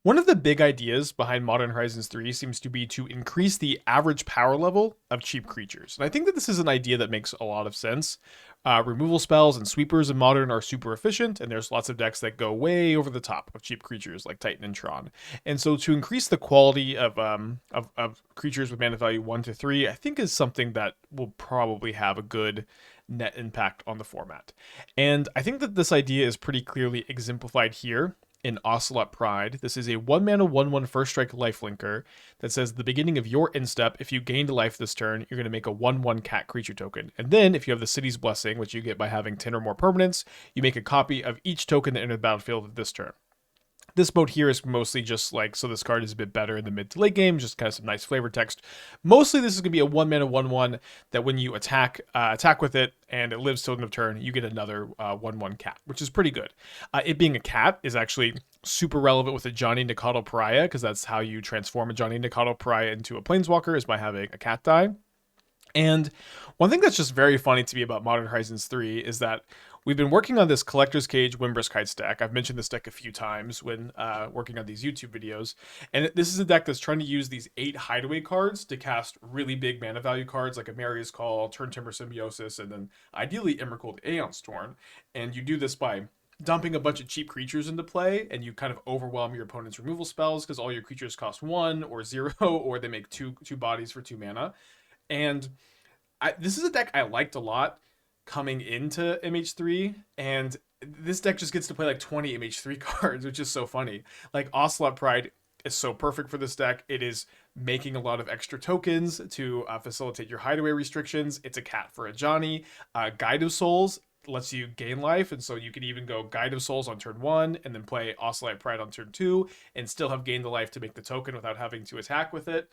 One of the big ideas behind Modern Horizons 3 seems to be to increase the average power level of cheap creatures. And I think that this is an idea that makes a lot of sense. Removal spells and sweepers in Modern are super efficient, and there's lots of decks that go way over the top of cheap creatures like Titan and Tron. And so to increase the quality of creatures with mana value 1 to 3, I think is something that will probably have a good net impact on the format. And I think that this idea is pretty clearly exemplified here in Ocelot Pride. This is a 1 mana 1/1 first strike lifelinker that says at the beginning of your end step, if you gained a life this turn, you're going to make a 1/1 cat creature token. And then if you have the City's Blessing, which you get by having 10 or more permanents, you make a copy of each token that entered the battlefield this turn. This mode here is mostly just like, so this card is a bit better in the mid to late game, just kind of some nice flavor text. Mostly this is going to be a 1 mana 1/1 that when you attack with it and it lives till the end of turn, you get another 1/1 cat, which is pretty good. It being a cat is actually super relevant with a Johnny Nikado Pariah, because that's how you transform a Johnny Nikado Pariah into a Planeswalker, is by having a cat die. And one thing that's just very funny to me about Modern Horizons 3 is that we've been working on this Collector's Cage Wimbrisk Heights deck. I've mentioned this deck a few times when working on these YouTube videos. And this is a deck that's trying to use these 8 Hideaway cards to cast really big mana value cards like Amaria's Call, Turn Timber Symbiosis, and then ideally Emrakul Aeon's Torn. And you do this by dumping a bunch of cheap creatures into play, and you kind of overwhelm your opponent's removal spells because all your creatures cost 1 or 0, or they make two bodies for 2 mana. And this is a deck I liked a lot coming into MH3, and this deck just gets to play like 20 MH3 cards, which is so funny. Like Ocelot Pride is so perfect for this deck. It is making a lot of extra tokens to facilitate your hideaway restrictions. It's a cat for a Johnny. Guide of Souls lets you gain life, and so you can even go Guide of Souls on turn 1 and then play Ocelot Pride on turn 2 and still have gained the life to make the token without having to attack with it.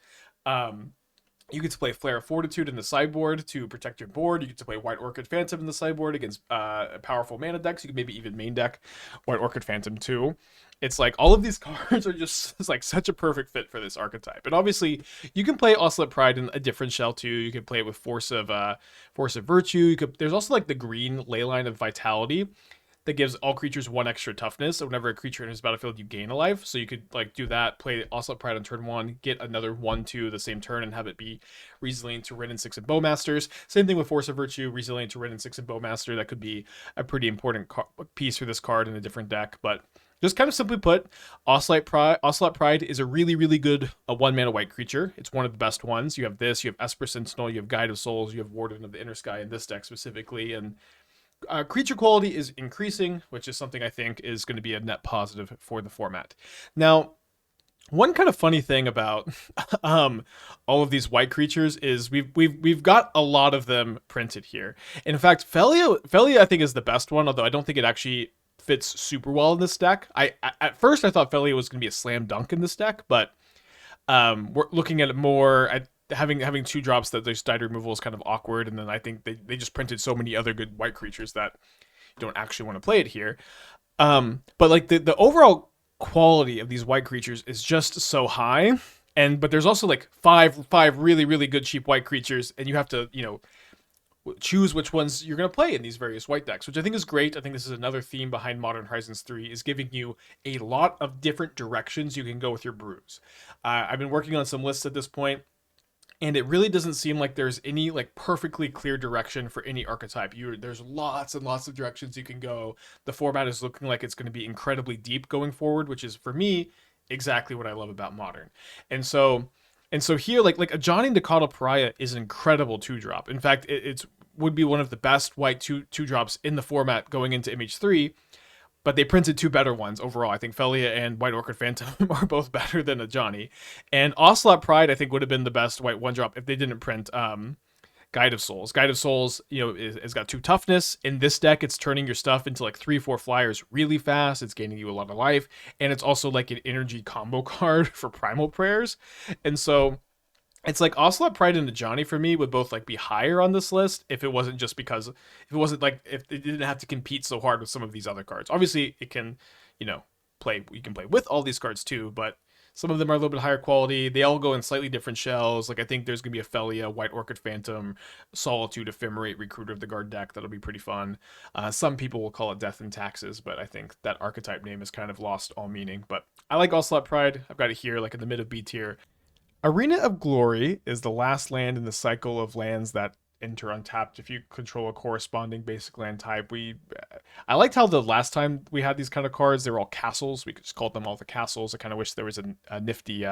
You get to play Flare of Fortitude in the sideboard to protect your board. You get to play White Orchid Phantom in the sideboard against powerful mana decks. You can maybe even main deck White Orchid Phantom too. It's like all of these cards are just like such a perfect fit for this archetype. And obviously, you can play Ocelot Pride in a different shell too. You can play it with Force of Virtue. There's also like the green Leyline of Vitality that gives all creatures 1 extra toughness. So whenever a creature enters the battlefield, you gain a life. So you could like do that, play Ocelot Pride on turn 1, get another 1/2 the same turn, and have it be Resilient to Wrenn and 6 and Bowmasters. Same thing with Force of Virtue, Resilient to Wrenn and 6 and Bowmaster. That could be a pretty important piece for this card in a different deck. But just kind of simply put, Ocelot Pride is a really, really good 1 mana white creature. It's one of the best ones. You have this, you have Esper Sentinel, you have Guide of Souls, you have Warden of the Inner Sky in this deck specifically, and creature quality is increasing, which is something I think is going to be a net positive for the format. Now, one kind of funny thing about all of these white creatures is we've got a lot of them printed here. In fact, Felia I think is the best one, although I don't think it actually fits super well in this deck. At first I thought Felia was going to be a slam dunk in this deck, but we're looking at it more at having 2 drops that there's tide removal is kind of awkward, and then I think they just printed so many other good white creatures that you don't actually want to play it here. But like the overall quality of these white creatures is just so high, but there's also like five really really good cheap white creatures, and you have to choose which ones you're going to play in these various white decks, which I think is great. I think this is another theme behind Modern Horizons 3, is giving you a lot of different directions you can go with your brews. I've been working on some lists at this point, and it really doesn't seem like there's any like perfectly clear direction for any archetype. There's lots and lots of directions you can go. The format is looking like it's going to be incredibly deep going forward, which is for me exactly what I love about Modern. And so here, like a Johnny Nikado Pariah is an incredible 2-drop. In fact, it's would be one of the best white two drops in the format going into MH3. But they printed 2 better ones overall. I think Felia and White Orchid Phantom are both better than a Johnny. And Ocelot Pride, I think, would have been the best white 1-drop if they didn't print Guide of Souls. Guide of Souls, has got 2 toughness. In this deck, it's turning your stuff into like 3-4 flyers really fast. It's gaining you a lot of life. And it's also like an energy combo card for Primal Prayers. And so it's like Ocelot Pride and the Johnny for me would both like be higher on this list if it wasn't if it didn't have to compete so hard with some of these other cards. Obviously, it can, you can play with all these cards too, but Some of them are a little bit higher quality. They all go in slightly different shells. Like I think there's gonna be a Felia, White Orchid Phantom, Solitude, Ephemerate, Recruiter of the Guard deck. That'll be pretty fun. Some people will call it Death and Taxes, but I think that archetype name has kind of lost all meaning. But I like Ocelot Pride. I've got it here, like in the mid of B tier. Arena of Glory is the last land in the cycle of lands that enter untapped if you control a corresponding basic land type. I liked how the last time we had these kind of cards, they were all castles. We could just call them all the castles. I kind of wish there was a nifty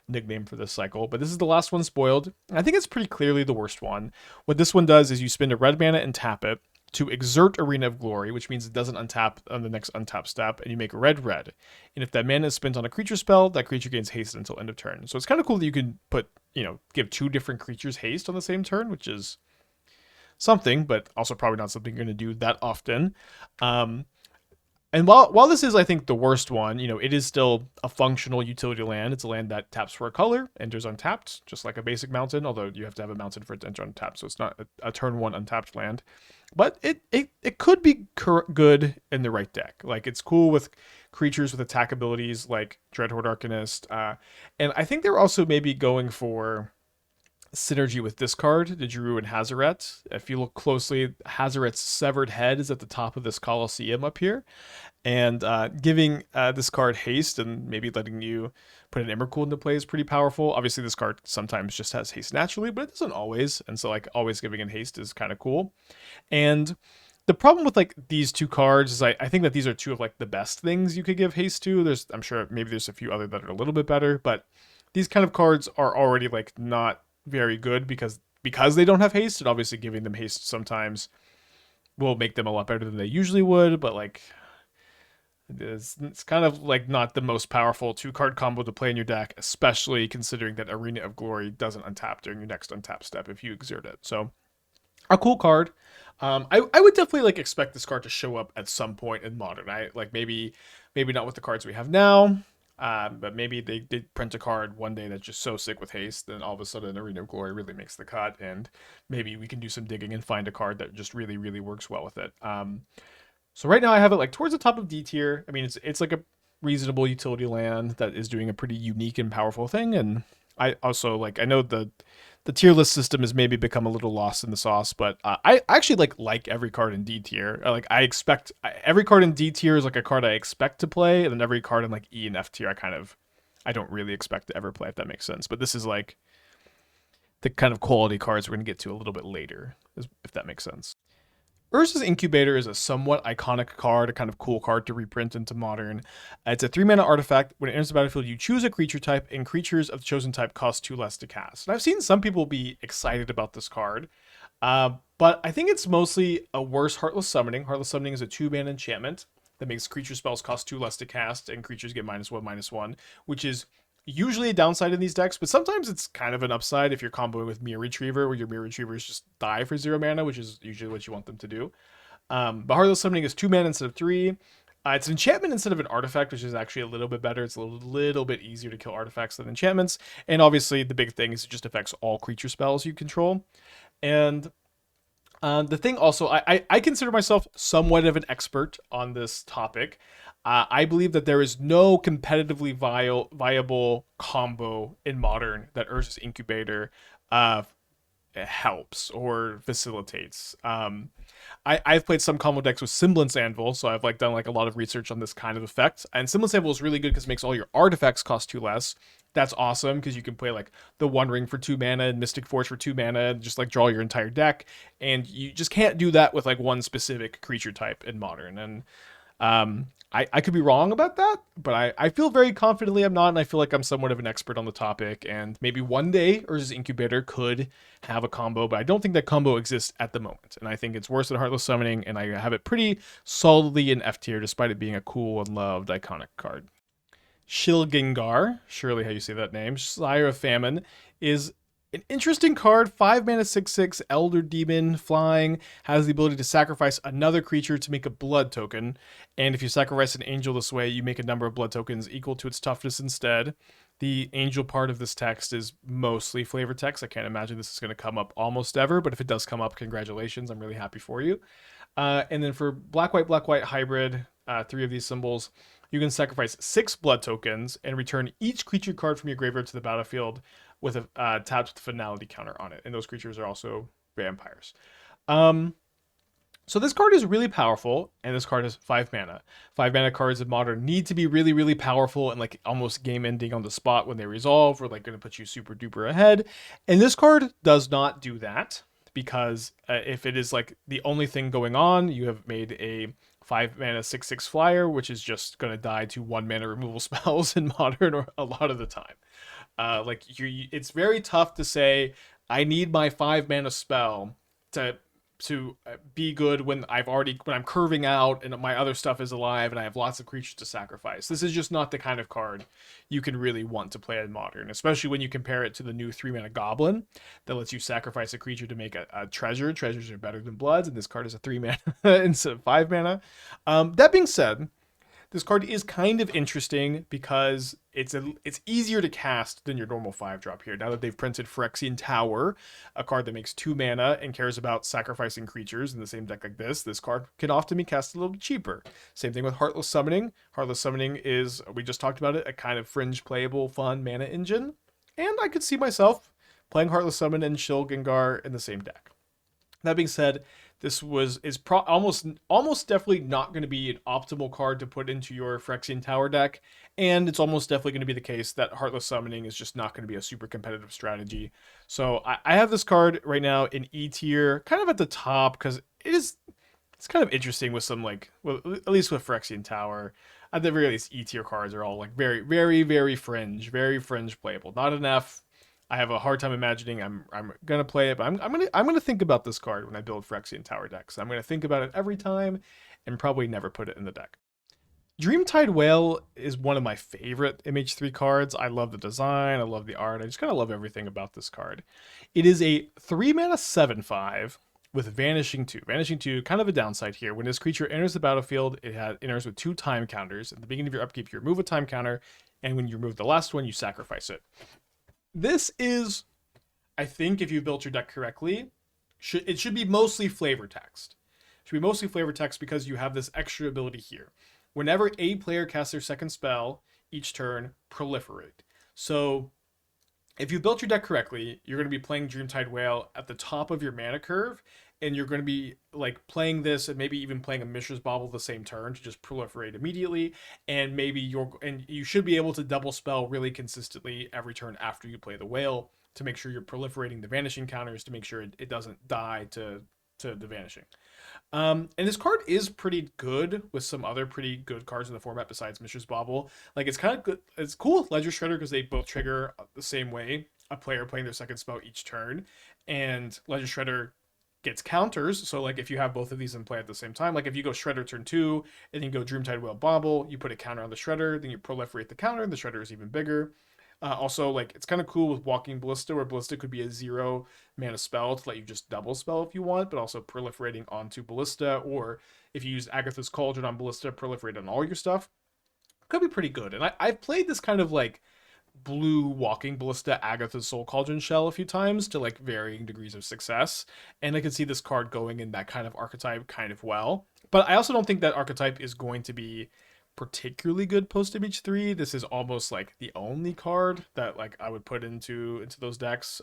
nickname for this cycle, but this is the last one spoiled. I think it's pretty clearly the worst one. What this one does is you spend a red mana and tap it to exert Arena of Glory, which means it doesn't untap on the next untap step, and you make red. And if that mana is spent on a creature spell, that creature gains haste until end of turn. So it's kind of cool that you can give two different creatures haste on the same turn, which is something, but also probably not something you're going to do that often. And while this is, I think, the worst one, it is still a functional utility land. It's a land that taps for a color, enters untapped, just like a basic mountain, although you have to have a mountain for it to enter untapped, so it's not a turn one untapped land. But it could be good in the right deck. Like, it's cool with creatures with attack abilities like Dreadhorde Arcanist. And I think they're also maybe going for synergy with this card, the Drew and Hazaret. If you look closely, Hazaret's severed head is at the top of this Colosseum up here. And giving this card haste and maybe letting you put an Emrakul into play is pretty powerful. Obviously, this card sometimes just has haste naturally, but it doesn't always. And so, like, always giving it haste is kind of cool. And the problem with, like, these two cards is I think that these are two of, like, the best things you could give haste to. I'm sure maybe there's a few other that are a little bit better, but these kind of cards are already, like, not very good because they don't have haste, and obviously giving them haste sometimes will make them a lot better than they usually would, but like it's kind of like not the most powerful 2-card combo to play in your deck, especially considering that Arena of Glory doesn't untap during your next untap step if you exert it. So a cool card. I would definitely like expect this card to show up at some point in Modern. I like maybe not with the cards we have now. But maybe they print a card one day that's just so sick with haste, then all of a sudden Arena of Glory really makes the cut, and maybe we can do some digging and find a card that just really, really works well with it. So right now I have it like towards the top of D tier. I mean, it's like a reasonable utility land that is doing a pretty unique and powerful thing, and I also I know the tier list system has maybe become a little lost in the sauce, but I actually like every card in D tier. I expect every card in D tier is like a card I expect to play, and then every card in like E and F tier I don't really expect to ever play, if that makes sense. But this is like the kind of quality cards we're gonna get to a little bit later, if that makes sense. Urza's Incubator is a somewhat iconic card, a kind of cool card to reprint into Modern. It's a 3-mana artifact. When it enters the battlefield, you choose a creature type, and creatures of the chosen type cost 2 less to cast. And I've seen some people be excited about this card, but I think it's mostly a worse Heartless Summoning. Heartless Summoning is a 2-mana enchantment that makes creature spells cost 2 less to cast, and creatures get -1/-1, which is usually a downside in these decks, but sometimes it's kind of an upside if you're comboing with Mirror Retriever, where your Mirror Retrievers just die for 0 mana, which is usually what you want them to do. But Heartless Summoning is 2 mana instead of 3. It's an enchantment instead of an artifact, which is actually a little bit better. It's a little bit easier to kill artifacts than enchantments. And obviously, the big thing is it just affects all creature spells you control. And the thing also, I consider myself somewhat of an expert on this topic. I believe that there is no competitively viable combo in Modern that Urza's Incubator helps or facilitates. I've played some combo decks with Semblance Anvil, so I've done a lot of research on this kind of effect. And Semblance Anvil is really good because it makes all your artifacts cost 2 less. That's awesome because you can play the One Ring for 2 mana and Mystic Force for 2 mana and just draw your entire deck. And you just can't do that with one specific creature type in Modern. And I could be wrong about that, but I feel very confidently I'm not, and I feel like I'm somewhat of an expert on the topic, and maybe one day Urza's Incubator could have a combo, but I don't think that combo exists at the moment, and I think it's worse than Heartless Summoning, and I have it pretty solidly in F tier, despite it being a cool and loved iconic card. Shilgengar, surely how you say that name, Sire of Famine, is an interesting card. 5 mana 6/6 Elder Demon flying, has the ability to sacrifice another creature to make a blood token, and if you sacrifice an angel this way, you make a number of blood tokens equal to its toughness instead. The angel part of this text is mostly flavor text. I can't imagine this is going to come up almost ever, but if it does come up, congratulations, I'm really happy for you. And then for black white hybrid, 3 of these symbols, You can sacrifice 6 blood tokens and return each creature card from your graveyard to the battlefield with a tapped with finality counter on it. And those creatures are also vampires. Um, so this card is really powerful, and this card is 5 mana. 5 mana cards in Modern need to be really, really powerful and like almost game ending on the spot when they resolve, or like going to put you super duper ahead. And this card does not do that because if it is like the only thing going on, you have made a 5 mana 6/6 flyer, which is just going to die to 1 mana removal spells in Modern or a lot of the time. It's very tough to say I need my 5 mana spell to be good when I'm curving out and my other stuff is alive and I have lots of creatures to sacrifice. This is just not the kind of card you can really want to play in Modern, especially when you compare it to the new 3 mana Goblin that lets you sacrifice a creature to make a treasure. Treasures are better than bloods, and this card is a 3 mana instead of 5 mana. That being said, this card is kind of interesting because it's easier to cast than your normal 5-drop here. Now that they've printed Phyrexian Tower, a card that makes 2 mana and cares about sacrificing creatures in the same deck like this card can often be cast a little bit cheaper. Same thing with Heartless Summoning. Heartless Summoning is, we just talked about it, a kind of fringe playable fun mana engine. And I could see myself playing Heartless Summon and Shill Gengar in the same deck. That being said, this is almost definitely not going to be an optimal card to put into your Phyrexian Tower deck, and it's almost definitely going to be the case that Heartless Summoning is just not going to be a super competitive strategy. So I have this card right now in E tier, kind of at the top, because it's kind of interesting with some at least with Phyrexian Tower. At the very least, E tier cards are all like very, very, very fringe playable. Not enough. I have a hard time imagining I'm gonna play it, but I'm gonna think about this card when I build Phyrexian Tower decks. I'm gonna think about it every time, and probably never put it in the deck. Dreamtide Whale is one of my favorite MH3 cards. I love the design, I love the art, I just kind of love everything about this card. It is a 3 mana 7/5 with Vanishing 2. Vanishing 2, kind of a downside here. When this creature enters the battlefield, it enters with 2 time counters. At the beginning of your upkeep, you remove a time counter, and when you remove the last one, you sacrifice it. This is, I think, if you built your deck correctly, it should be mostly flavor text. It should be mostly flavor text because you have this extra ability here. Whenever a player casts their second spell each turn, proliferate. So if you built your deck correctly, you're going to be playing Dreamtide Whale at the top of your mana curve, and you're going to be like playing this and maybe even playing a Mishra's Bauble the same turn to just proliferate immediately, and you should be able to double spell really consistently every turn after you play the whale to make sure you're proliferating the vanishing counters to make sure it doesn't die to the vanishing. And this card is pretty good with some other pretty good cards in the format besides Mishra's Bauble. Like, it's kind of good. It's cool with Ledger Shredder because they both trigger the same way. A player playing their second spell each turn, and Ledger Shredder gets counters. So like if you have both of these in play at the same time, like if you go Shredder turn 2 and then you go Dreamtide Whale Bauble, you put a counter on the Shredder, then you proliferate the counter, and the Shredder is even bigger. Also, like, it's kind of cool with Walking Ballista, where Ballista could be a 0 mana spell to let you just double spell if you want, but also proliferating onto Ballista, or if you use Agatha's Cauldron on Ballista, proliferate on all your stuff. Could be pretty good. And I've played this kind of like blue Walking Ballista Agatha's Soul Cauldron shell a few times to like varying degrees of success, and I could see this card going in that kind of archetype kind of well. But I also don't think that archetype is going to be particularly good post image 3. This is almost like the only card that like I would put into those decks.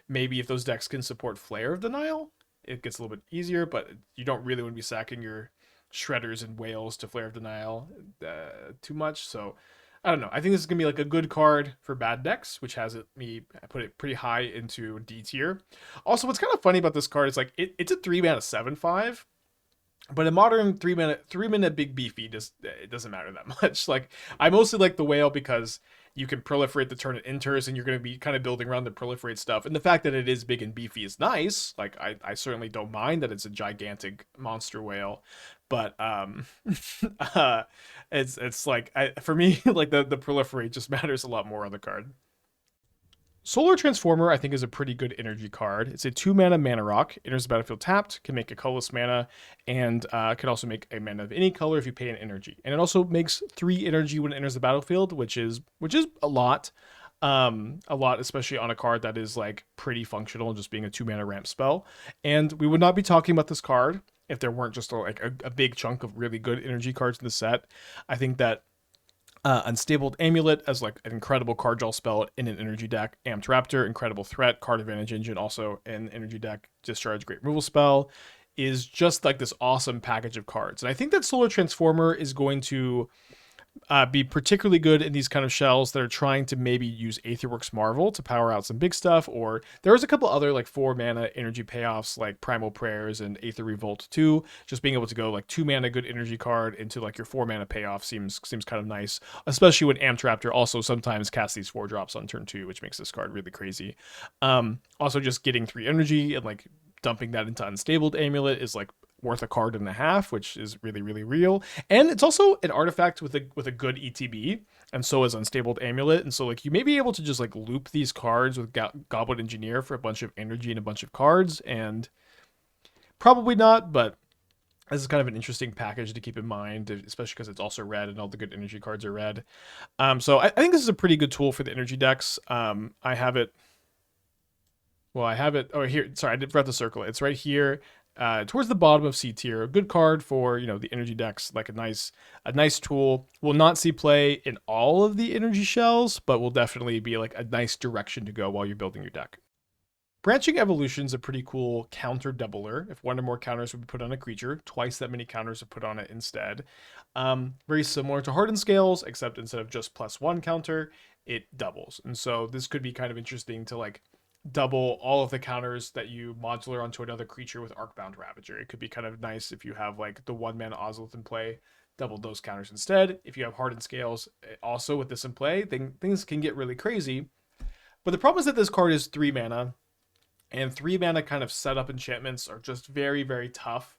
Maybe if those decks can support Flare of Denial, it gets a little bit easier, but you don't really want to be sacking your Shredders and Whales to Flare of Denial too much. So I don't know. I think this is gonna be like a good card for bad decks, which has me put it pretty high into D tier. Also, what's kind of funny about this card is like it's a 3 mana 7/5. But in Modern, 3 minute big beefy, it doesn't matter that much. Like, I mostly like the whale because you can proliferate the turn it enters, and you're going to be kind of building around the proliferate stuff. And the fact that it is big and beefy is nice. Like, I certainly don't mind that it's a gigantic monster whale. But it's like, for me, like the proliferate just matters a lot more on the card. Solar Transformer, I think, is a pretty good energy card. It's a 2 mana mana rock. Enters the battlefield tapped, can make a colorless mana, and can also make a mana of any color if you pay an energy. And it also makes 3 energy when it enters the battlefield, which is a lot. Especially on a card that is like pretty functional, just being a 2 mana ramp spell. And we would not be talking about this card if there weren't just a big chunk of really good energy cards in the set. I think that Unstable Amulet as like an incredible card draw spell in an energy deck. Amped Raptor, incredible threat. Card Advantage Engine, also an energy deck. Discharge, great removal spell. Is just like this awesome package of cards. And I think that Solar Transformer is going to be particularly good in these kind of shells that are trying to maybe use Aetherworks Marvel to power out some big stuff, or there's a couple other like 4 mana energy payoffs like Primal Prayers and Aether Revolt 2. Just being able to go like 2 mana good energy card into like your 4 mana payoff seems kind of nice, especially when Amped Raptor also sometimes casts these 4 drops on turn 2, which makes this card really crazy. Also just getting 3 energy and like dumping that into Unstable Amulet is like worth a card and a half, which is really, really real. And it's also an artifact with a good ETB, and so is Unstable Amulet. And so like you may be able to just like loop these cards with Goblin Engineer for a bunch of energy and a bunch of cards, and probably not, but this is kind of an interesting package to keep in mind, especially because it's also red and all the good energy cards are red. So I think this is a pretty good tool for the energy decks. I have it. Well, I have it. Oh, here. Sorry, I forgot to circle it. It's right here. Towards the bottom of C tier, a good card for the energy decks, like a nice tool. Will not see play in all of the energy shells, but will definitely be like a nice direction to go while you're building your deck. Branching Evolution is a pretty cool counter doubler. If one or more counters would be put on a creature, twice that many counters are put on it instead. Very similar to Hardened Scales, except instead of just +1 counter, it doubles. And so this could be kind of interesting to like double all of the counters that you modular onto another creature with Arcbound Ravager. It could be kind of nice if you have like the 1-mana Ocelot in play, double those counters instead. If you have Hardened Scales also with this in play, things can get really crazy. But the problem is that this card is 3 mana, and 3 mana kind of setup enchantments are just very, very tough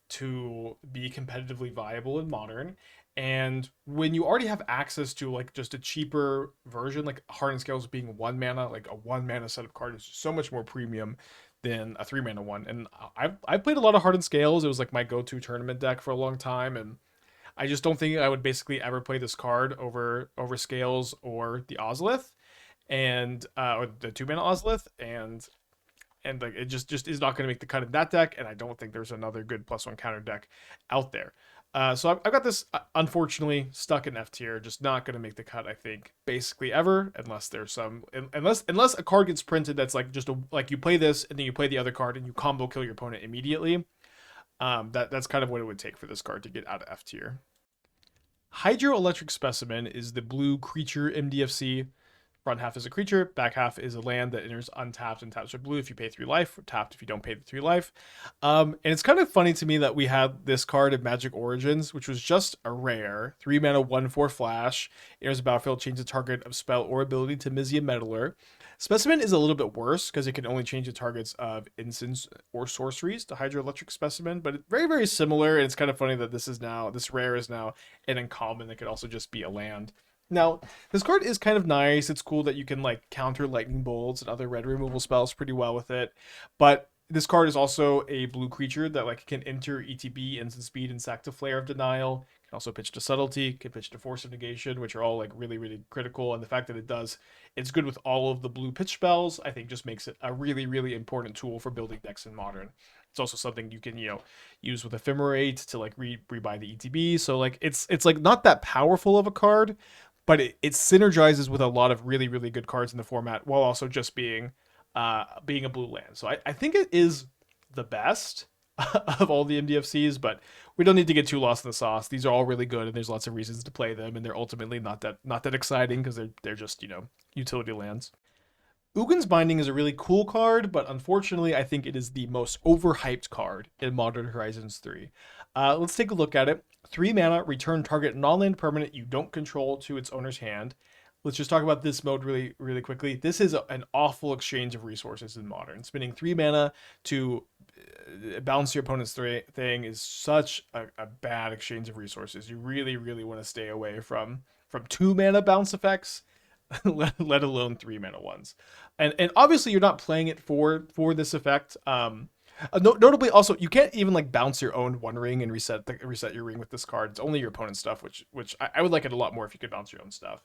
to be competitively viable in Modern. And when you already have access to like just a cheaper version, like Hardened Scales being 1 mana, like a 1 mana setup card is so much more premium than a 3 mana one. And I've played a lot of Hardened Scales. It was like my go-to tournament deck for a long time, and I just don't think I would basically ever play this card over Scales or the Ozolith, and or the 2 mana Ozolith, and like it just is not going to make the cut in that deck, and I don't think there's another good +1 counter deck out there. So I've got this unfortunately stuck in F tier, just not going to make the cut. I think basically ever, unless there's unless a card gets printed that's like just like you play this and then you play the other card and you combo kill your opponent immediately. That's kind of what it would take for this card to get out of F tier. Hydroelectric Specimen is the blue creature MDFC. Front half is a creature, back half is a land that enters untapped and taps for blue if you pay 3 life, or tapped if you don't pay the 3 life. And it's kind of funny to me that we had this card in Magic Origins, which was just a rare 3 mana 1/4 flash. Enters the battlefield, change the target of spell or ability to Mizium Meddler. Specimen is a little bit worse because it can only change the targets of instants or sorceries to Hydroelectric Specimen, but it's very, very similar. And it's kind of funny that this rare is now an uncommon that could also just be a land. Now, this card is kind of nice. It's cool that you can like counter lightning bolts and other red removal spells pretty well with it. But this card is also a blue creature that like can enter ETB, instant speed, and sack to Flare of Denial. Can also pitch to Subtlety, can pitch to Force of Negation, which are all like really, really critical. And the fact that it's good with all of the blue pitch spells, I think just makes it a really, really important tool for building decks in Modern. It's also something you can, use with Ephemerate to like rebuy the ETB. So like it's like not that powerful of a card, but it synergizes with a lot of really, really good cards in the format while also just being a blue land. So I think it is the best of all the MDFCs, but we don't need to get too lost in the sauce. These are all really good, and there's lots of reasons to play them, and they're ultimately not that exciting because they're just utility lands. Ugin's Binding is a really cool card, but unfortunately, I think it is the most overhyped card in Modern Horizons 3. Let's take a look at it. 3 mana, return target non-land permanent you don't control to its owner's hand. Let's just talk about this mode really, really quickly. This is an awful exchange of resources in Modern. Spending 3 mana to balance your opponent's thing is such a bad exchange of resources. You really, really want to stay away from 2 mana bounce effects, let alone 3 mana ones. And obviously you're not playing it for this effect. Notably, also you can't even like bounce your own 1 ring and reset your ring with this card. It's only your opponent's stuff, which I would like it a lot more if you could bounce your own stuff.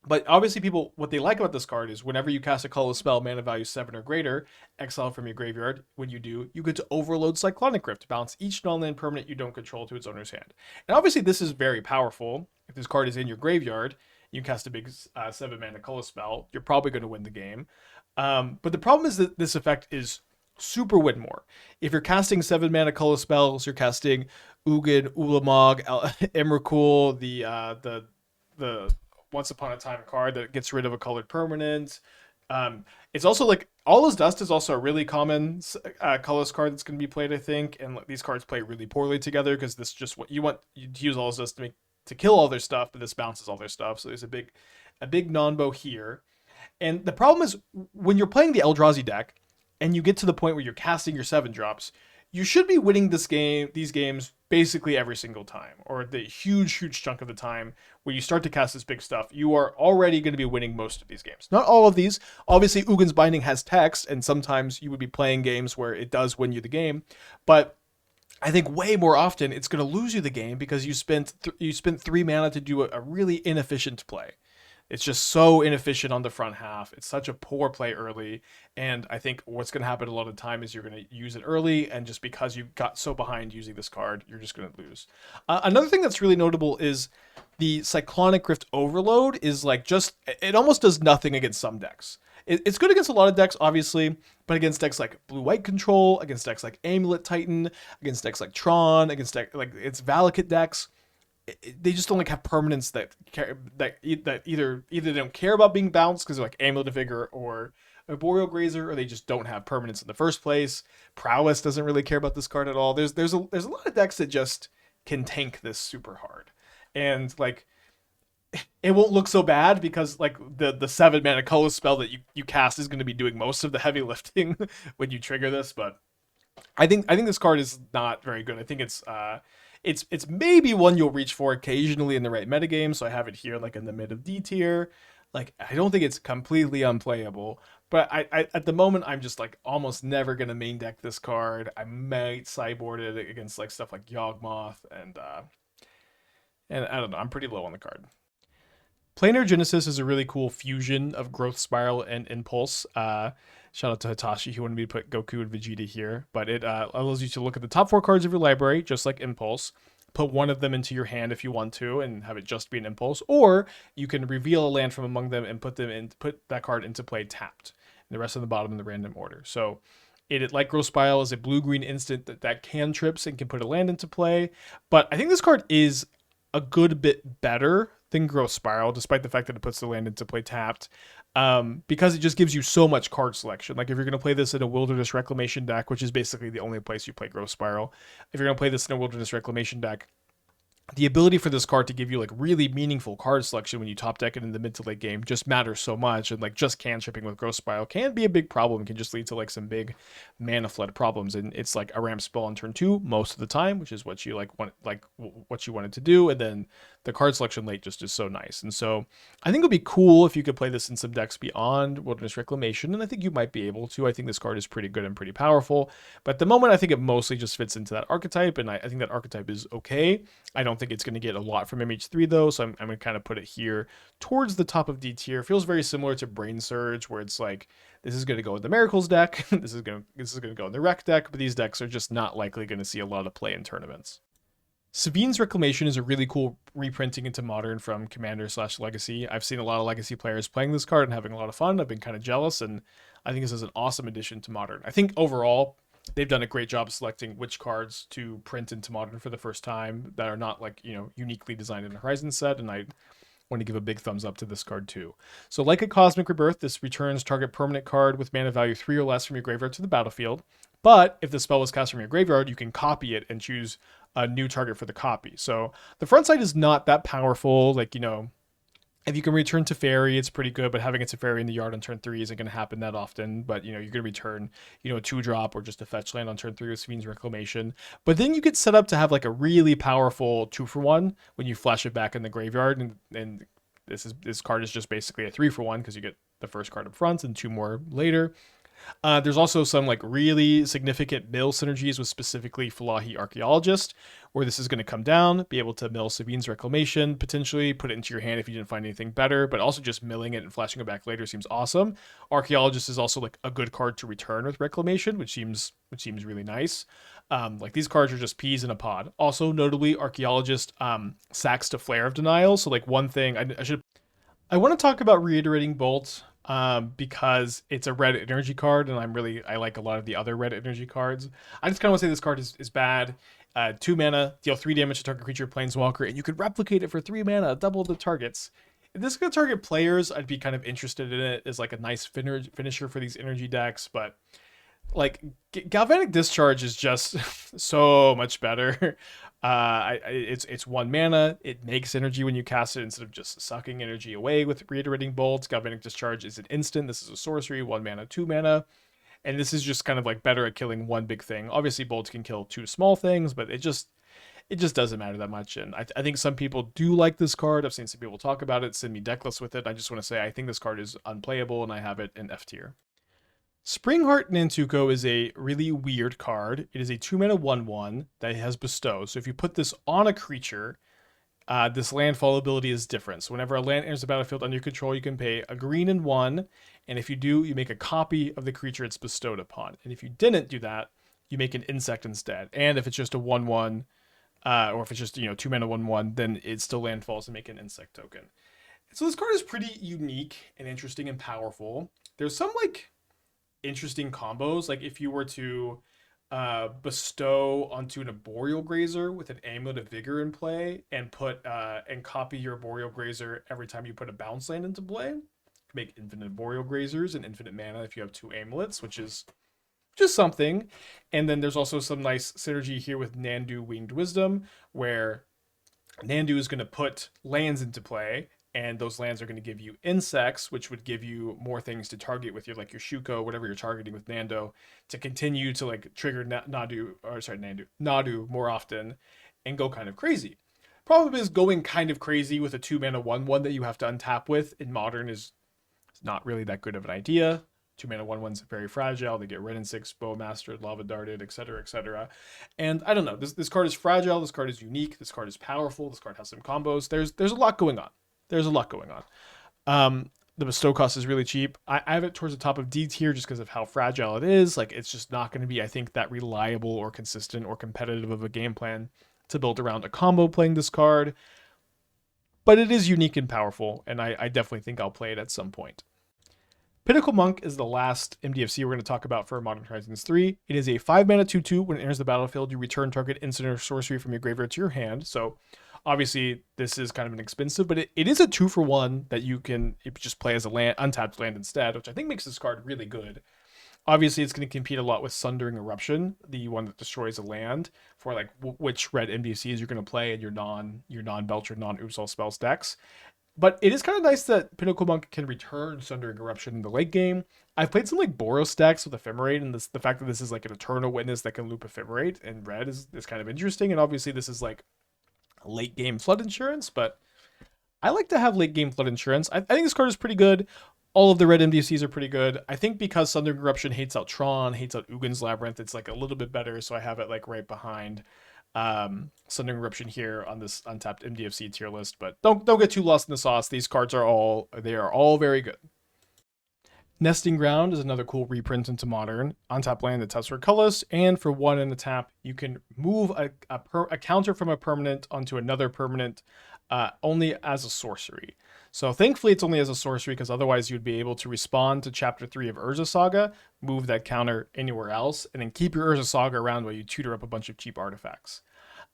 But obviously, people, what they like about this card is whenever you cast a colorless spell, mana value 7 or greater, exile from your graveyard. When you do, you get to overload Cyclonic Rift, bounce each non-land permanent you don't control to its owner's hand. And obviously, this is very powerful. If this card is in your graveyard, you cast a big 7 mana colorless spell, you're probably going to win the game. But the problem is that this effect is super win more. If you're casting 7 mana colorless spells, you're casting Ugin, Ulamog, Emrakul, the Once Upon a Time card that gets rid of a colored permanent. It's also like All Is Dust is also a really common colorless card that's going to be played, I think, and these cards play really poorly together because this is just what you want to use All Is Dust to kill all their stuff, but this bounces all their stuff. So there's a big non-bow here. And the problem is when you're playing the Eldrazi deck and you get to the point where you're casting your 7 drops, you should be winning these games basically every single time, or the huge chunk of the time when you start to cast this big stuff. You are already going to be winning most of these games. Not all of these. Obviously, Ugin's Binding has text, and sometimes you would be playing games where it does win you the game, but I think way more often it's going to lose you the game because you spent 3 mana to do a really inefficient play. It's just so inefficient on the front half. It's such a poor play early. And I think what's going to happen a lot of the time is you're going to use it early. And just because you got so behind using this card, you're just going to lose. Another thing that's really notable is the Cyclonic Rift Overload is like it almost does nothing against some decks. It's good against a lot of decks, obviously, but against decks like Blue-White Control, against decks like Amulet Titan, against decks like Tron, against it's Valakut decks, they just don't like have permanents that either they don't care about being bounced because they're like Amulet of Vigor or Arboreal Grazer, or they just don't have permanents in the first place. Prowess doesn't really care about this card at all. There's a lot of decks that just can tank this super hard, and like it won't look so bad because like the 7 mana colorless spell that you cast is going to be doing most of the heavy lifting when you trigger this. But I think this card is not very good. I think it's maybe one you'll reach for occasionally in the right metagame. So I have it here like in the mid of D tier. Like I don't think it's completely unplayable, but I at the moment I'm just like almost never gonna main deck this card. I might sideboard it against like stuff like Yawgmoth and I don't know. I'm pretty low on the card. Planar Genesis is a really cool fusion of Growth Spiral and Impulse. Shout out to Hitachi who wanted me to put Goku and Vegeta here, but it allows you to look at the top 4 cards of your library, just like Impulse. Put one of them into your hand if you want to, and have it just be an Impulse, or you can reveal a land from among them and put that card into play tapped, and the rest on the bottom in the random order. So it like Growth Spiral is a blue-green instant that cantrips and can put a land into play, but I think this card is a good bit better than Growth Spiral, despite the fact that it puts the land into play tapped, because it just gives you so much card selection. Like if you're going to play this in a Wilderness Reclamation deck, which is basically the only place you play Growth Spiral, if you're going to play this in a Wilderness Reclamation deck, the ability for this card to give you like really meaningful card selection when you top deck it in the mid to late game just matters so much. And like just cantripping with Growth Spiral can be a big problem, can just lead to like some big mana flood problems. And it's like a ramp spell on turn 2 most of the time, which is what you what you wanted to do. And then the card selection late just is so nice. And so I think it would be cool if you could play this in some decks beyond Wilderness Reclamation, and I think you might be able to. I think this card is pretty good and pretty powerful, but at the moment I think it mostly just fits into that archetype, and I think that archetype is okay. I don't think it's going to get a lot from MH3 though, so I'm going to kind of put it here towards the top of D tier. It feels very similar to Brain Surge, where it's like this is going to go in the Miracles deck, this is going to go in the Rec deck, but these decks are just not likely going to see a lot of play in tournaments. Savine's Reclamation is a really cool reprinting into Modern from Commander/Legacy. I've seen a lot of Legacy players playing this card and having a lot of fun. I've been kind of jealous, and I think this is an awesome addition to Modern. I think overall, they've done a great job selecting which cards to print into Modern for the first time that are not like, uniquely designed in the Horizon set, and I want to give a big thumbs up to this card too. So like a Cosmic Rebirth, this returns target permanent card with mana value 3 or less from your graveyard to the battlefield. But if the spell was cast from your graveyard, you can copy it and choose a new target for the copy. So the front side is not that powerful. Like, if you can return Teferi, it's pretty good, but having a Teferi in the yard on turn 3 isn't going to happen that often. But, you're going to return, a 2-drop or just a fetch land on turn 3 with Savine's Reclamation. But then you get set up to have like a really powerful 2-for-1 when you flash it back in the graveyard. And this card is just basically a 3-for-1 because you get the first card up front and 2 more later. There's also some like really significant mill synergies with specifically Falahi Archaeologist, where this is going to come down, be able to mill Sabine's Reclamation, potentially put it into your hand if you didn't find anything better, but also just milling it and flashing it back later seems awesome. Archaeologist is also like a good card to return with Reclamation, which seems really nice. Like these cards are just peas in a pod. Also, notably, Archaeologist sacks to Flare of Denial. So like one thing I want to talk about Reiterating Bolt because it's a red energy card, and I like a lot of the other red energy cards. I just kind of want to say this card is bad. 2 mana, deal 3 damage to target creature, planeswalker, and you could replicate it for 3 mana, double the targets. If this is gonna target players, I'd be kind of interested in it as like a nice finisher for these energy decks, but like Galvanic Discharge is just so much better. It's 1 mana. It makes energy when you cast it instead of just sucking energy away with Reiterating Bolts. Galvanic Discharge is an instant. This is a sorcery, 1 mana, 2 mana, and this is just kind of like better at killing one big thing. Obviously, bolts can kill two small things, but it just doesn't matter that much. And I think some people do like this card. I've seen some people talk about it, send me deck lists with it. I just want to say I think this card is unplayable, and I have it in F tier. Springheart Nantuko is a really weird card. It is a 2 mana 1/1 that has Bestow. So if you put this on a creature, this landfall ability is different. So whenever a land enters the battlefield under your control, you can pay a green and 1. And if you do, you make a copy of the creature it's bestowed upon. And if you didn't do that, you make an insect instead. And if it's just a 1/1, or if it's just 2 mana 1/1, then it still landfalls and make an insect token. So this card is pretty unique and interesting and powerful. There's some like interesting combos. Like if you were to bestow onto an Arboreal Grazer with an Amulet of Vigor in play and put and copy your Arboreal Grazer every time you put a bounce land into play. You can make infinite Arboreal Grazers and infinite mana if you have 2 amulets, which is just something. And then there's also some nice synergy here with Nandu Winged Wisdom, where Nandu is going to put lands into play, and those lands are going to give you insects, which would give you more things to target with your like your Shuko, whatever you're targeting with Nando, to continue to like trigger Nadu more often and go kind of crazy. Problem is going kind of crazy with a 2 mana 1/1 that you have to untap with in Modern is not really that good of an idea. 2 mana 1/1's very fragile. They get red and 6, Bowmastered, Lava Darted, etc., etc. And I don't know. This card is fragile. This card is unique. This card is powerful. This card has some combos. There's a lot going on. There's a lot going on. The bestow cost is really cheap. I have it towards the top of D tier just because of how fragile it is. Like it's just not going to be, I think, that reliable or consistent or competitive of a game plan to build around a combo playing this card. But it is unique and powerful, and I definitely think I'll play it at some point. Pinnacle Monk is the last MDFC we're going to talk about for Modern Horizons 3. It is a 5 mana 2/2. When it enters the battlefield, you return target instant or sorcery from your graveyard to your hand. So obviously this is kind of inexpensive, but it is a 2-for-1 that you can just play as a land, untapped land instead, which I think makes this card really good. Obviously, it's going to compete a lot with Sundering Eruption, the one that destroys a land, for like which red MDCs you're going to play in your non-Belcher, non-Ursol spells decks. But it is kind of nice that Pinnacle Monk can return Sundering Eruption in the late game. I've played some like Boros decks with Ephemerate, and the fact that this is like an Eternal Witness that can loop Ephemerate in red is kind of interesting. And obviously, this is like late game flood insurance, but I like to have late game flood insurance. I think this card is pretty good. All of the red MDCs are pretty good. I think because Sundering Eruption hates out Tron, hates out Ugin's Labyrinth, it's like a little bit better, so I have it like right behind Sundering Eruption here on this untapped MDFC tier list. But don't get too lost in the sauce. These cards are all very good. Nesting Ground is another cool reprint into Modern. Untap land that taps for colorless, and for 1 in the tap, you can move a counter from a permanent onto another permanent only as a sorcery. So thankfully it's only as a sorcery, because otherwise you'd be able to respond to Chapter 3 of Urza Saga, move that counter anywhere else, and then keep your Urza Saga around while you tutor up a bunch of cheap artifacts.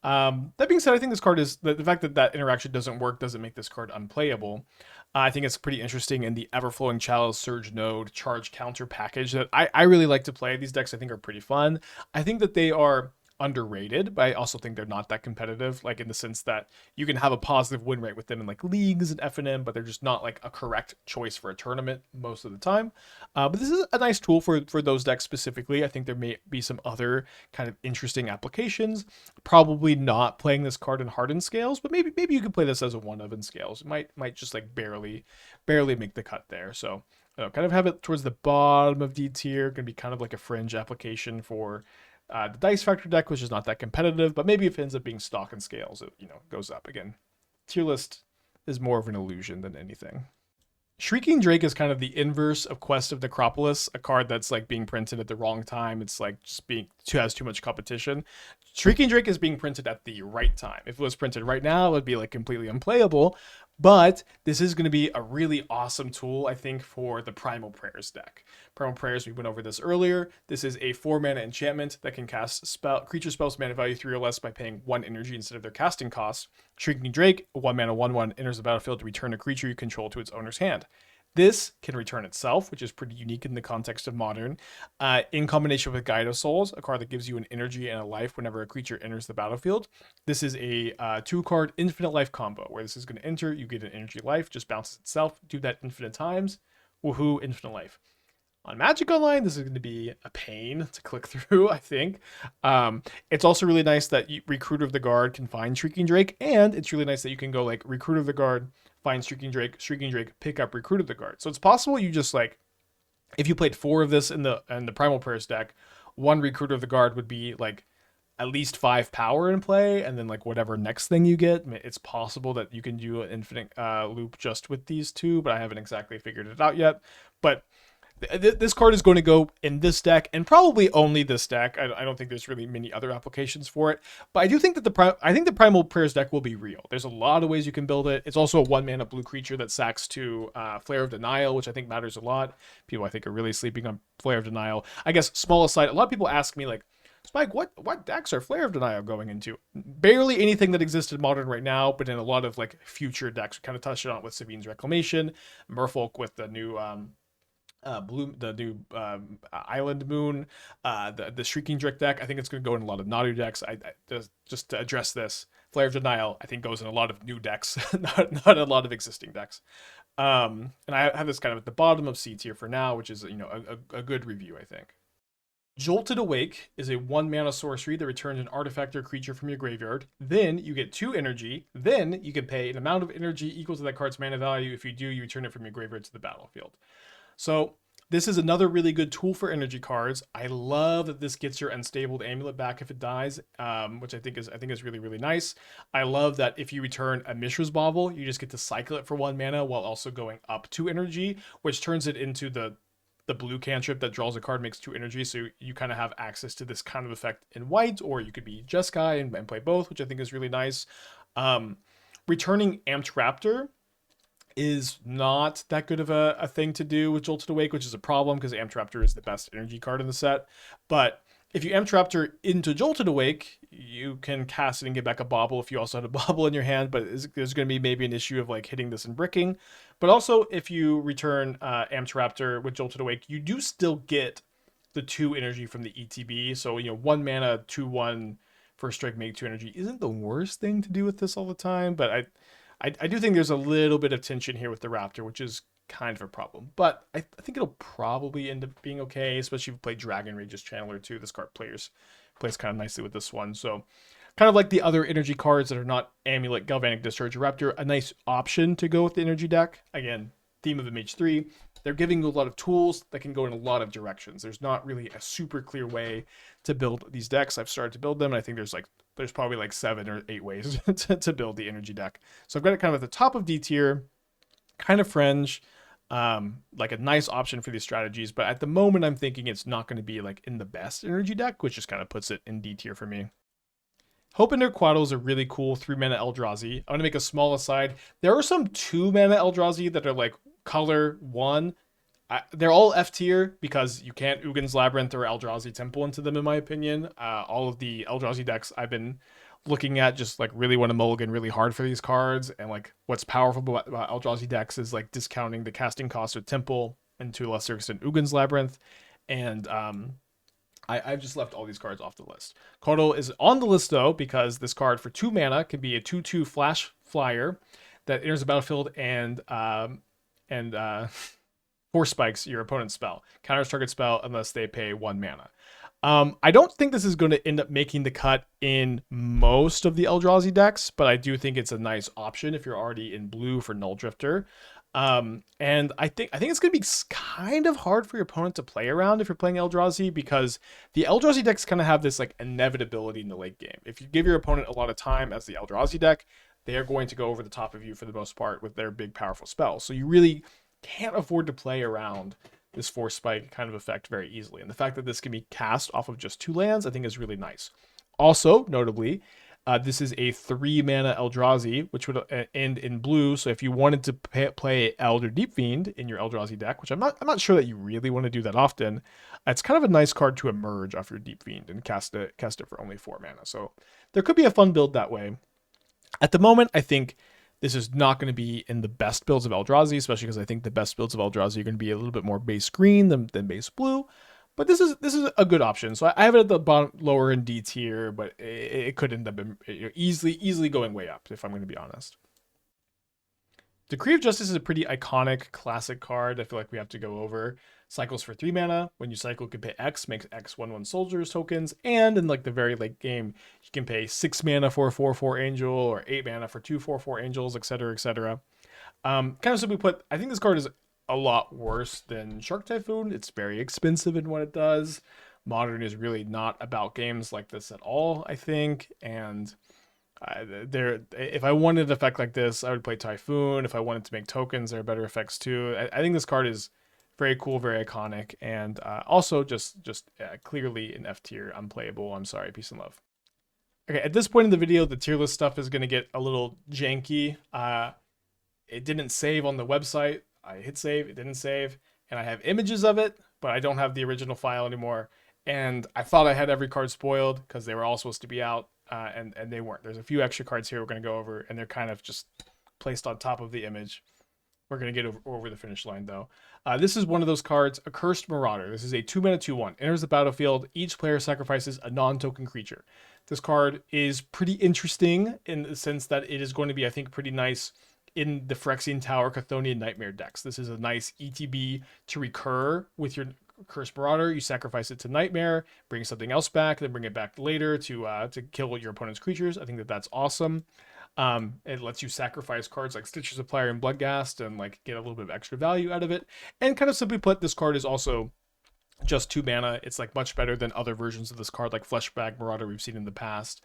That being said, I think this card is the fact that interaction doesn't work doesn't make this card unplayable. I think it's pretty interesting in the Everflowing Chalice, Surge Node, Charge Counter package that I really like to play. These decks I think are pretty fun. I think that they are underrated, but I also think they're not that competitive, like in the sense that you can have a positive win rate with them in like leagues and FNM, but they're just not like a correct choice for a tournament most of the time. But this is a nice tool for those decks specifically. I think there may be some other kind of interesting applications. Probably not playing this card in hardened scales, but maybe you could play this as a one of in scales. It might just like barely make the cut there. So kind of have it towards the bottom of D tier. Going to be kind of like a fringe application for the Dice Factor deck, which is not that competitive, but maybe if it ends up being stock and scales, it goes up again. Tier list is more of an illusion than anything. Shrieking Drake is kind of the inverse of Quest of Necropolis, a card that's like being printed at the wrong time. It's like just has too much competition. Shrieking Drake is being printed at the right time. If it was printed right now, it would be like completely unplayable. But this is going to be a really awesome tool, I think, for the Primal Prayers deck. Primal Prayers, we went over this earlier. This is a 4-mana enchantment that can cast creature spells mana value 3 or less by paying 1 energy instead of their casting cost. Shrieking Drake, a 1-mana 1/1, enters the battlefield to return a creature you control to its owner's hand. This can return itself, which is pretty unique in the context of Modern, in combination with Guide of Souls, a card that gives you an energy and a life whenever a creature enters the battlefield. This is a 2-card infinite life combo, where this is going to enter, you get an energy life, just bounces itself, do that infinite times, woohoo, infinite life. On Magic Online, this is going to be a pain to click through, I think. It's also really nice that Recruiter of the Guard can find Shrieking Drake, and it's really nice that you can go like Recruiter of the Guard, find Shrieking Drake, pick up Recruiter of the Guard. So it's possible you just like, if you played 4 of this in the Primal Prayers deck, 1 Recruiter of the Guard would be like at least 5 power in play, and then like whatever next thing you get, it's possible that you can do an infinite loop just with these 2, but I haven't exactly figured it out yet. But this card is going to go in this deck, and probably only this deck. I don't think there's really many other applications for it, but I do think that the Primal Prayers deck will be real. There's a lot of ways you can build it. It's also a 1-mana blue creature that sacks to Flare of Denial, which I think matters a lot. People, I think, are really sleeping on Flare of Denial. I guess, small aside, a lot of people ask me, like, Spike, what decks are Flare of Denial going into? Barely anything that exists in Modern right now, but in a lot of like future decks. We kind of touched on it with Sabine's Reclamation, Merfolk with the new Island Moon, the Shrieking Drake deck. I think it's going to go in a lot of Nadu decks. I just to address this, Flare of Denial, I think goes in a lot of new decks, not a lot of existing decks. And I have this kind of at the bottom of C tier for now, which is a good review, I think. Jolted Awake is a 1-mana sorcery that returns an artifact or creature from your graveyard. Then you get 2 energy. Then you can pay an amount of energy equal to that card's mana value. If you do, you return it from your graveyard to the battlefield. So this is another really good tool for energy cards. I love that this gets your Unstabled Amulet back if it dies, which I think is really, really nice. I love that if you return a Mishra's Bauble, you just get to cycle it for 1 mana while also going up 2 energy, which turns it into the blue cantrip that draws a card, makes 2 energy, so you kind of have access to this kind of effect in white, or you could be Jeskai and play both, which I think is really nice. Returning Amped Raptor is not that good of a thing to do with Jolted Awake, which is a problem because Amped Raptor is the best energy card in the set. But if you Amped Raptor into Jolted Awake, you can cast it and get back a Bauble if you also had a Bauble in your hand, but there's going to be maybe an issue of like hitting this and bricking. But also, if you return Amped Raptor with Jolted Awake, you do still get the 2 energy from the ETB. So, 1 mana, 2/1, first strike, make 2 energy isn't the worst thing to do with this all the time, but I do think there's a little bit of tension here with the Raptor, which is kind of a problem. But I think it'll probably end up being okay, especially if you play Dragon Rage's Channeler too. This card plays kind of nicely with this one. So kind of like the other energy cards that are not Amulet, Galvanic Discharge, Raptor, a nice option to go with the energy deck. Again, theme of MH3. They're giving you a lot of tools that can go in a lot of directions. There's not really a super clear way to build these decks. I've started to build them, and I think there's probably like 7 or 8 ways to build the energy deck. So I've got it kind of at the top of D tier, kind of fringe, like a nice option for these strategies. But at the moment, I'm thinking it's not going to be like in the best energy deck, which just kind of puts it in D tier for me. Hope and Quaddle is a really cool 3-mana Eldrazi. I want to make a small aside. There are some 2-mana Eldrazi that are like color 1. They're all F tier because you can't Ugin's Labyrinth or Eldrazi Temple into them, in my opinion. All of the Eldrazi decks I've been looking at just like really want to mulligan really hard for these cards. And like what's powerful about Eldrazi decks is like discounting the casting cost of Temple and to a lesser extent Ugin's Labyrinth. And I've just left all these cards off the list. Kodo is on the list though because this card for 2 mana can be a 2/2 flash flyer that enters the battlefield and force spikes your opponent's spell. Counters target spell unless they pay 1 mana. I don't think this is going to end up making the cut in most of the Eldrazi decks, but I do think it's a nice option if you're already in blue for Null Drifter. And I think it's going to be kind of hard for your opponent to play around if you're playing Eldrazi, because the Eldrazi decks kind of have this like inevitability in the late game. If you give your opponent a lot of time as the Eldrazi deck, they are going to go over the top of you for the most part with their big powerful spells. So you really can't afford to play around this force spike kind of effect very easily. And the fact that this can be cast off of just 2 lands, I think is really nice. Also, notably, this is a 3 mana Eldrazi, which would end in blue. So if you wanted to play Elder Deep Fiend in your Eldrazi deck, which I'm not sure that you really want to do that often, it's kind of a nice card to emerge off your Deep Fiend and cast it for only 4 mana. So there could be a fun build that way. At the moment, I think this is not going to be in the best builds of Eldrazi, especially because I think the best builds of Eldrazi are going to be a little bit more base green than base blue. But this is a good option. So I have it at the bottom, lower in D tier, but it could end up easily going way up, if I'm going to be honest. Decree of Justice is a pretty iconic classic card I feel like we have to go over. Cycles for 3 mana. When you cycle, you can pay X, makes X 1/1 soldiers tokens, and in like the very late game, you can pay 6 mana for a 4/4 angel, or 8 mana for 2 4/4 angels, etc., etc. Kind of simply put, I think this card is a lot worse than Shark Typhoon. It's very expensive in what it does. Modern is really not about games like this at all, I think, and if I wanted an effect like this, I would play Typhoon. If I wanted to make tokens, there are better effects too. I think this card is very cool, very iconic, and also just clearly an F tier, unplayable. I'm sorry, peace and love. Okay, at this point in the video, the tier list stuff is going to get a little janky. It didn't save on the website. I hit save, it didn't save, and I have images of it, but I don't have the original file anymore. And I thought I had every card spoiled because they were all supposed to be out, and they weren't. There's a few extra cards here we're going to go over, and they're kind of just placed on top of the image. We're going to get over the finish line, though. This is one of those cards, Accursed Marauder. This is a 2 mana 2/1. Enters the battlefield. Each player sacrifices a non-token creature. This card is pretty interesting in the sense that it is going to be, I think, pretty nice in the Phyrexian Tower Chthonian Nightmare decks. This is a nice ETB to recur with your Cursed Marauder. You sacrifice it to Nightmare, bring something else back, then bring it back later to kill your opponent's creatures. I think that's awesome. It lets you sacrifice cards like Stitcher Supplier and Bloodghast and like get a little bit of extra value out of it. And kind of simply put, this card is also just 2 mana. It's like much better than other versions of this card, like Fleshbag Marauder we've seen in the past.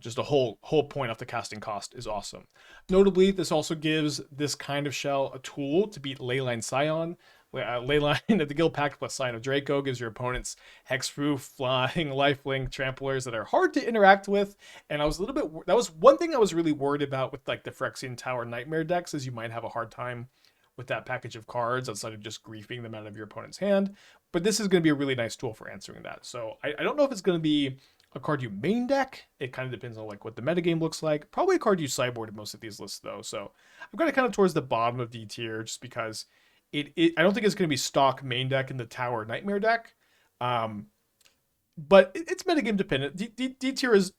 Just a whole point off the casting cost is awesome. Notably, this also gives this kind of shell a tool to beat Leyline Scion. Leyline of the Guild Pact plus Sign of Draco gives your opponents hexproof, flying, lifelink tramplers that are hard to interact with. And I was a little bit, that was one thing I was really worried about with like the Phyrexian Tower Nightmare decks, is you might have a hard time with that package of cards outside of just griefing them out of your opponent's hand. But this is going to be a really nice tool for answering that. So I don't know if it's going to be a card you main deck. It kind of depends on like what the metagame looks like. Probably a card you sideboard in most of these lists though. So I've got it kind of towards the bottom of D tier just because I don't think it's going to be stock main deck in the Tower Nightmare deck. But it's metagame dependent. D tier is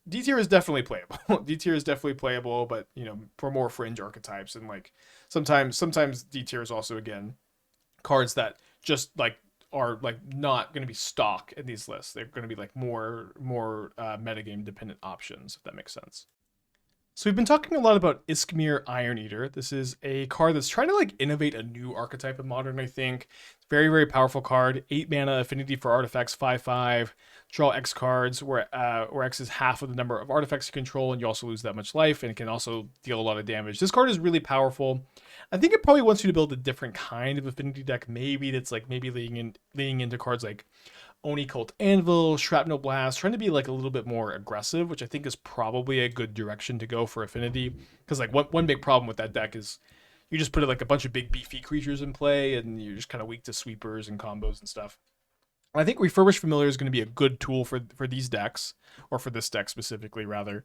definitely playable. D tier is definitely playable, but you know, for more fringe archetypes, and like sometimes D tier is also again cards that just like are like not going to be stock in these lists. They're going to be like more metagame dependent options, if that makes sense. So we've been talking a lot about Iskmir Iron Eater. This is a card that's trying to like innovate a new archetype in Modern, I think. Very, very powerful card. 8 mana, affinity for artifacts, 5/5. Draw X cards, where X is half of the number of artifacts you control, and you also lose that much life, and it can also deal a lot of damage. This card is really powerful. I think it probably wants you to build a different kind of affinity deck, maybe that's like leaning into cards like Oni Cult Anvil, Shrapnel Blast, trying to be like a little bit more aggressive, which I think is probably a good direction to go for affinity. Because like one big problem with that deck is you just put like a bunch of big beefy creatures in play, and you're just kind of weak to sweepers and combos and stuff. I think Refurbished Familiar is going to be a good tool for these decks, or for this deck specifically, rather.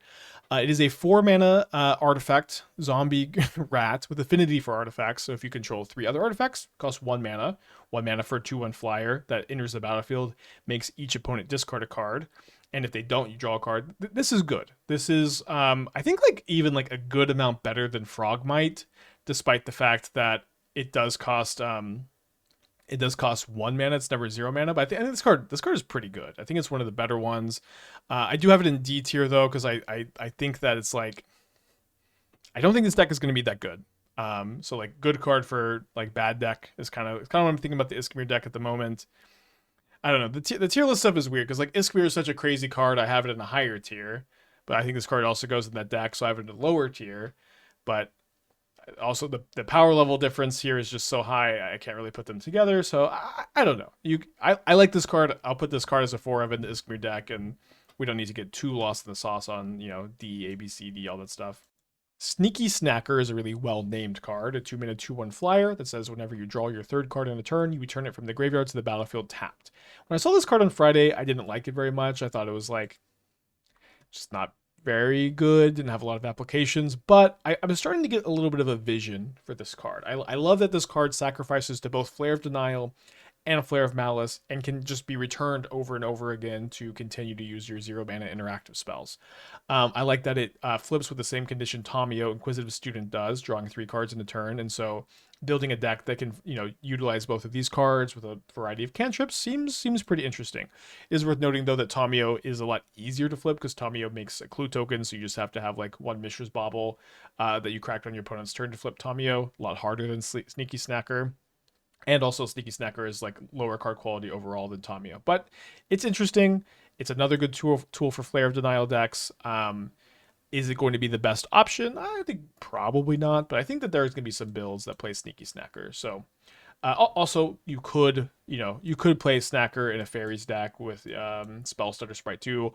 It is a 4 mana artifact zombie rat with affinity for artifacts. So if you control 3 other artifacts, it costs 1 mana. 1 mana for a 2/1 flyer that enters the battlefield, makes each opponent discard a card. And if they don't, you draw a card. This is good. This is, I think, like even like a good amount better than Frogmite, despite the fact that it does cost it does cost 1 mana. It's never 0 mana, but I think this card is pretty good. I think it's one of the better ones. I do have it in D tier though, because I think that it's like, I don't think this deck is going to be that good. So like good card for like bad deck is kind of what I'm thinking about the Iskmir deck at the moment. I don't know. The tier list stuff is weird because like Iskmir is such a crazy card. I have it in a higher tier, but I think this card also goes in that deck, so I have it in a lower tier. But also the power level difference here is just so high, I can't really put them together. So I don't know. I like this card. I'll put this card as a 4 in the Iskmir deck, and we don't need to get too lost in the sauce on, D, A, B, C, D, all that stuff. Sneaky Snacker is a really well-named card, a 2-mana 2/1 flyer that says whenever you draw your third card in a turn, you return it from the graveyard to the battlefield tapped. When I saw this card on Friday, I didn't like it very much. I thought it was like just not very good, didn't have a lot of applications, but I'm starting to get a little bit of a vision for this card. I love that this card sacrifices to both Flare of Denial and a Flare of Malice, and can just be returned over and over again to continue to use your 0 mana interactive spells. I like that it flips with the same condition Tamio Inquisitive Student does, drawing 3 cards in a turn, and so building a deck that can utilize both of these cards with a variety of cantrips seems pretty interesting. It is worth noting though that Tamio is a lot easier to flip because Tamio makes a clue token, so you just have to have like 1 Mishra's Bauble that you cracked on your opponent's turn to flip Tamio. A lot harder than Sneaky Snacker. And also, Sneaky Snacker is like lower card quality overall than Tamio. But it's interesting. It's another good tool for Flare of Denial decks. Is it going to be the best option? I think probably not. But I think that there's going to be some builds that play Sneaky Snacker. So also, you could play Snacker in a Fairies deck with Spellstutter Sprite 2.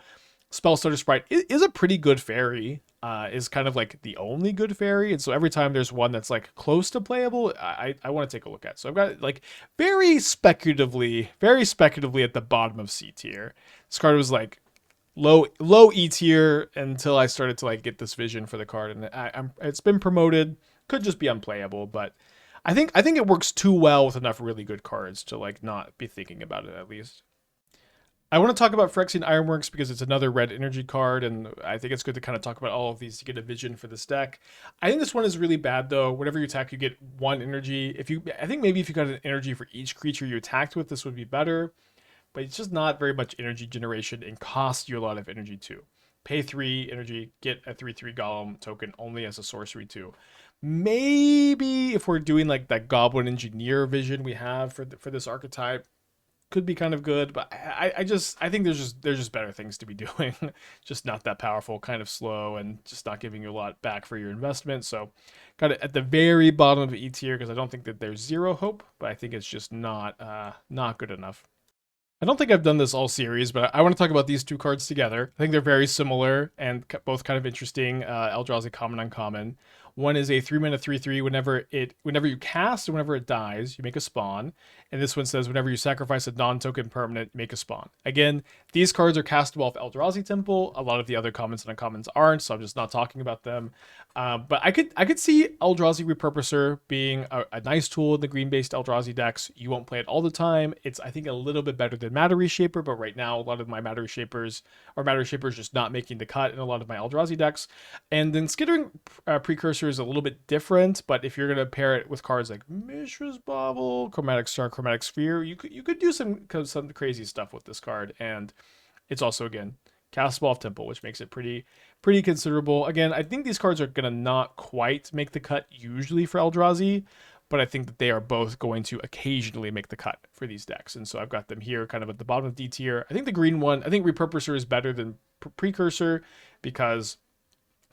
Spellstutter Sprite is a pretty good fairy, is kind of like the only good fairy, and so every time there's one that's like close to playable, I want to take a look at. So I've got it like very speculatively at the bottom of C tier. This card was like low E tier until I started to like get this vision for the card, and it's been promoted. Could just be unplayable, but I think it works too well with enough really good cards to like not be thinking about it at least. I want to talk about Phyrexian Ironworks because it's another red energy card, and I think it's good to kind of talk about all of these to get a vision for this deck. I think this one is really bad though. Whenever you attack, you get 1 energy. I think maybe if you got an energy for each creature you attacked with, this would be better. But it's just not very much energy generation and costs you a lot of energy too. Pay 3 energy, get a 3/3 Golem token only as a sorcery too. Maybe if we're doing like that Goblin Engineer vision we have for this archetype, could be kind of good, but I think there's just better things to be doing. Just not that powerful, kind of slow, and just not giving you a lot back for your investment. So got it at the very bottom of E tier because I don't think that there's 0 hope, but I think it's just not good enough. I don't think I've done this all series, but I want to talk about these 2 cards together. I think they're very similar and both kind of interesting. Eldrazi common uncommon. One is a 3 mana 3/3. Whenever you cast and whenever it dies, you make a spawn. And this one says whenever you sacrifice a non-token permanent, make a spawn. Again, these cards are castable off Eldrazi Temple. A lot of the other commons and uncommons aren't, so I'm just not talking about them. But I could see Eldrazi Repurposer being a nice tool in the green-based Eldrazi decks. You won't play it all the time. It's, I think, a little bit better than Matter Reshaper, but right now a lot of my Matter Reshapers just not making the cut in a lot of my Eldrazi decks. And then Skittering Precursor is a little bit different, but if you're going to pair it with cards like Mishra's Bauble, Chromatic Star, Chromatic Sphere, you could do some crazy stuff with this card. And it's also, again, castable off Temple, which makes it pretty considerable. Again, I think these cards are going to not quite make the cut usually for Eldrazi, but I think that they are both going to occasionally make the cut for these decks. And so I've got them here kind of at the bottom of D tier. I think the green one, I think Repurposer is better than Precursor because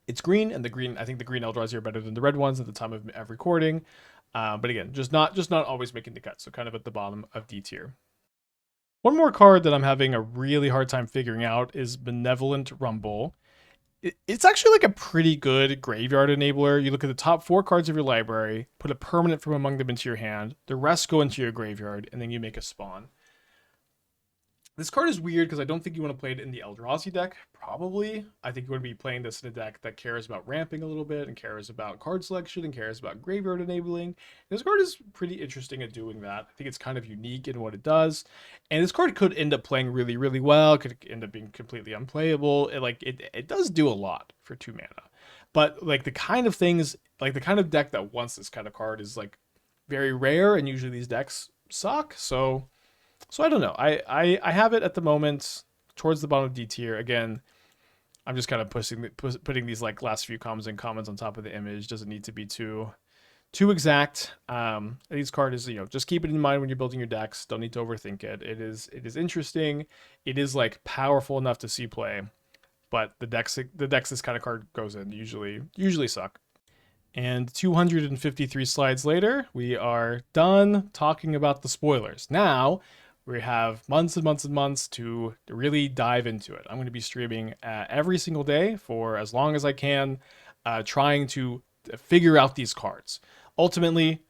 it's green, and I think the green Eldrazi are better than the red ones at the time of recording. But again, just not always making the cut. So kind of at the bottom of D tier. One more card that I'm having a really hard time figuring out is Benevolent Rumble. It's actually like a pretty good graveyard enabler. You look at the top 4 cards of your library, put a permanent from among them into your hand, the rest go into your graveyard, and then you make a spawn. This card is weird because I don't think you want to play it in the Eldrazi deck, probably. I think you want to be playing this in a deck that cares about ramping a little bit and cares about card selection and cares about graveyard enabling. This card is pretty interesting at doing that. I think it's kind of unique in what it does. And this card could end up playing really, really well. It could end up being completely unplayable. It does do a lot for 2 mana. But like the kind of things, like the kind of deck that wants this kind of card is like very rare, and usually these decks suck. So I don't know. I have it at the moment towards the bottom of D tier. Again, I'm just kind of putting these like last few comments on top of the image. Doesn't need to be too exact. These card is, just keep it in mind when you're building your decks. Don't need to overthink it. It is interesting. It is like powerful enough to see play, but the decks this kind of card goes in usually suck. And 253 slides later, we are done talking about the spoilers. Now, we have months and months and months to really dive into it. I'm going to be streaming every single day for as long as I can, trying to figure out these cards. Ultimately,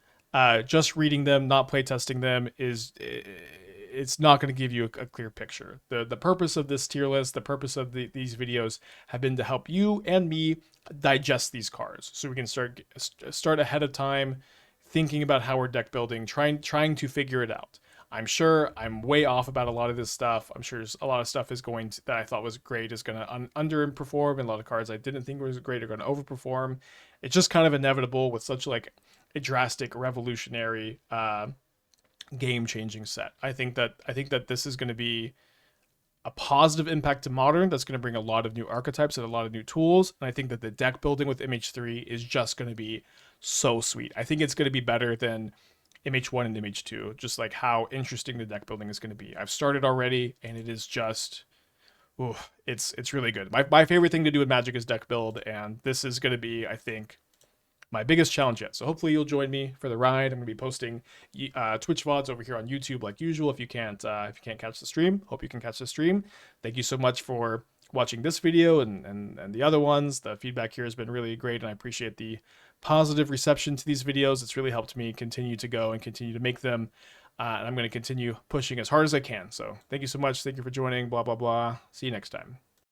just reading them, not playtesting them, it's not going to give you a clear picture. The purpose of this tier list, the purpose of these videos have been to help you and me digest these cards, so we can start ahead of time, thinking about how we're deck building, trying to figure it out. I'm sure I'm way off about a lot of this stuff. I'm sure a lot of stuff that I thought was great is going to underperform, and a lot of cards I didn't think was great are going to overperform. It's just kind of inevitable with such like a drastic, revolutionary, game-changing set. I think that this is going to be a positive impact to Modern that's going to bring a lot of new archetypes and a lot of new tools. And I think that the deck building with MH3 is just going to be so sweet. I think it's going to be better than MH1 and MH2, just like how interesting the deck building is going to be. I've started already, and it is just, ooh, it's really good. My favorite thing to do with Magic is deck build, and this is going to be, I think, my biggest challenge yet. So hopefully you'll join me for the ride. I'm going to be posting Twitch VODs over here on YouTube like usual. If you can't catch the stream, hope you can catch the stream. Thank you so much for watching this video and the other ones. The feedback here has been really great, and I appreciate the positive reception to these videos. It's really helped me continue to go and continue to make them. And I'm going to continue pushing as hard as I can. So thank you so much. Thank you for joining. Blah, blah, blah. See you next time.